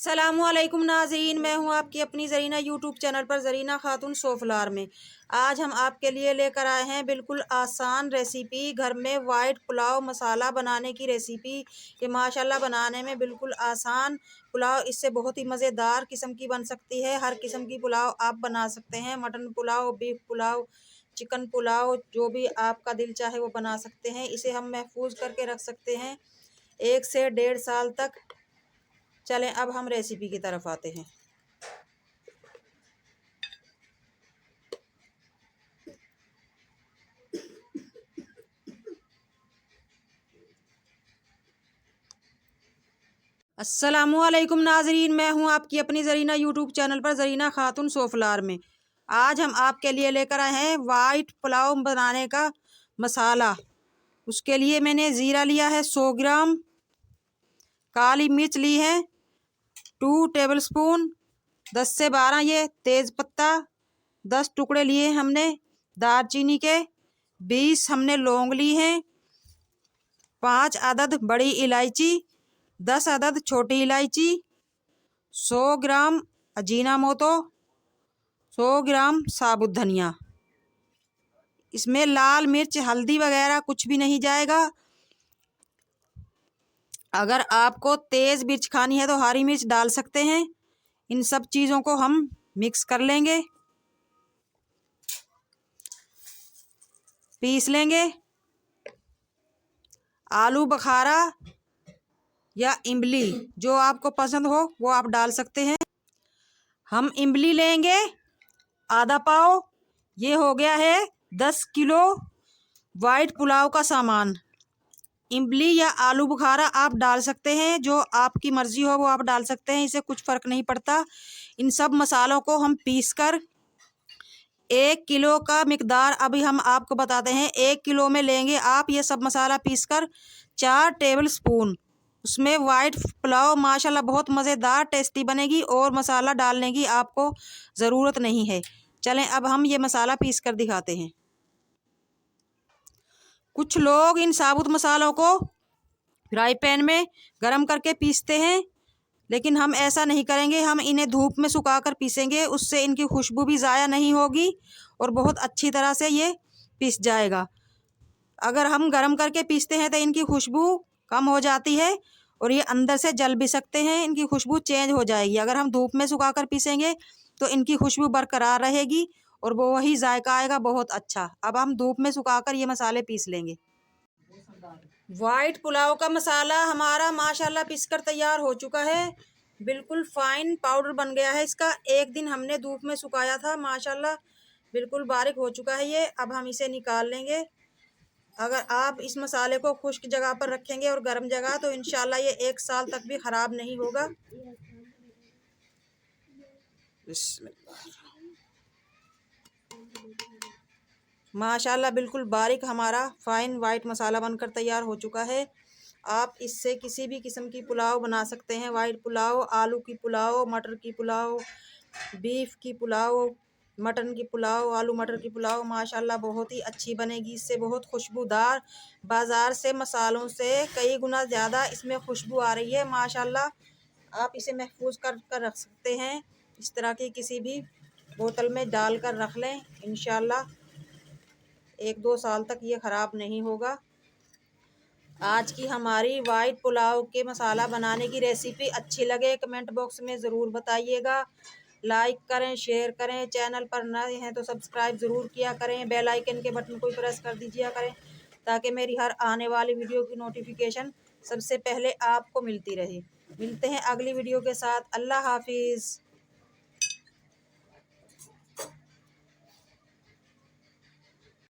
अस्सलामुअलैकुम नाज़रीन, मैं हूं आपकी अपनी ज़रीना यूट्यूब चैनल पर ज़रीना खातून सोफलार में। आज हम आपके लिए लेकर आए हैं बिल्कुल आसान रेसिपी, घर में वाइट पुलाव मसाला बनाने की रेसिपी। ये माशाल्लाह बनाने में बिल्कुल आसान पुलाव, इससे बहुत ही मज़ेदार किस्म की बन सकती है। हर किस्म की पुलाव आप बना सकते हैं, mutton pulao, beef pulao, chicken pulao, जो भी आपका दिल चाहे वो बना सकते हैं। इसे हम महफूज करके रख सकते हैं 1 से 1.5 साल तक। चलें अब हम रेसिपी की तरफ आते हैं। अस्सलामुअलैकुम नाजरीन, मैं हूं आपकी अपनी ज़रीना यूट्यूब चैनल पर ज़रीना खातून सोफलार में। आज हम आपके लिए लेकर आए हैं वाइट पुलाव बनाने का मसाला। उसके लिए मैंने ज़ीरा लिया है 100 ग्राम, काली मिर्च ली है 2 टेबलस्पून, 10 से 12 ये तेज़ पत्ता, 10 टुकड़े लिए हमने दालचीनी के, 20 हमने लौंग ली हैं, 5 अदद बड़ी इलायची, 10 अदद छोटी इलायची, 100 ग्राम अजीनामोटो, 100 ग्राम साबुत धनिया। इसमें लाल मिर्च हल्दी वगैरह कुछ भी नहीं जाएगा। अगर आपको तेज़ मिर्च खानी है तो हरी मिर्च डाल सकते हैं। इन सब चीज़ों को हम मिक्स कर लेंगे, पीस लेंगे। आलू बखारा या इमली जो आपको पसंद हो वो आप डाल सकते हैं। हम इमली लेंगे आधा पाव। ये हो गया है 10 किलो वाइट पुलाव का सामान। इमली या आलू बुखारा आप डाल सकते हैं, जो आपकी मर्ज़ी हो वो आप डाल सकते हैं, इससे कुछ फ़र्क नहीं पड़ता। इन सब मसालों को हम पीस कर 1 किलो का मिकदार अभी हम आपको बताते हैं। 1 किलो में लेंगे आप ये सब मसाला पीस कर 4 टेबल स्पून। उसमें वाइट पुलाव माशाल्लाह बहुत मज़ेदार टेस्टी बनेगी और मसाला डालने की आपको ज़रूरत नहीं है। चलें अब हम ये मसाला पीस कर दिखाते हैं। कुछ लोग इन साबुत मसालों को फ्राई पैन में गरम करके पीसते हैं, लेकिन हम ऐसा नहीं करेंगे। हम इन्हें धूप में सुखाकर पीसेंगे, उससे इनकी खुशबू भी ज़ाया नहीं होगी और बहुत अच्छी तरह से ये पीस जाएगा। अगर हम गरम करके पीसते हैं तो इनकी खुशबू कम हो जाती है और ये अंदर से जल भी सकते हैं, इनकी खुशबू चेंज हो जाएगी। अगर हम धूप में सुखाकर पीसेंगे तो इनकी खुशबू बरकरार रहेगी और वो वही जायका आएगा बहुत अच्छा। अब हम धूप में सुखाकर ये मसाले पीस लेंगे। वाइट पुलाव का मसाला हमारा माशाल्लाह पीसकर तैयार हो चुका है, बिल्कुल फाइन पाउडर बन गया है इसका। 1 दिन हमने धूप में सुखाया था, माशाल्लाह बिल्कुल बारीक हो चुका है ये। अब हम इसे निकाल लेंगे। अगर आप इस मसाले को खुश्क जगह पर रखेंगे और गर्म जगह तो इंशाल्लाह ये 1 साल तक भी ख़राब नहीं होगा। माशाल्लाह बिल्कुल बारीक हमारा फ़ाइन वाइट मसाला बनकर तैयार हो चुका है। आप इससे किसी भी किस्म की पुलाव बना सकते हैं। वाइट पुलाव, आलू की पुलाव, मटर की पुलाव, बीफ की पुलाव, मटन की पुलाव, आलू मटर की पुलाव माशाल्लाह बहुत ही अच्छी बनेगी। इससे बहुत खुशबूदार, बाज़ार से मसालों से कई गुना ज़्यादा इसमें खुशबू आ रही है माशाल्लाह। आप इसे महफूज कर रख सकते हैं। इस तरह की किसी भी बोतल में डाल कर रख लें, इंशाल्लाह 1-2 साल तक ये ख़राब नहीं होगा। आज की हमारी वाइट पुलाव के मसाला बनाने की रेसिपी अच्छी लगे कमेंट बॉक्स में ज़रूर बताइएगा। लाइक करें, शेयर करें। चैनल पर नए हैं तो सब्सक्राइब ज़रूर किया करें। बेल आइकन के बटन को प्रेस कर दीजिए करें ताकि मेरी हर आने वाली वीडियो की नोटिफिकेशन सबसे पहले आपको मिलती रहे। मिलते हैं अगली वीडियो के साथ। अल्लाह हाफिज़।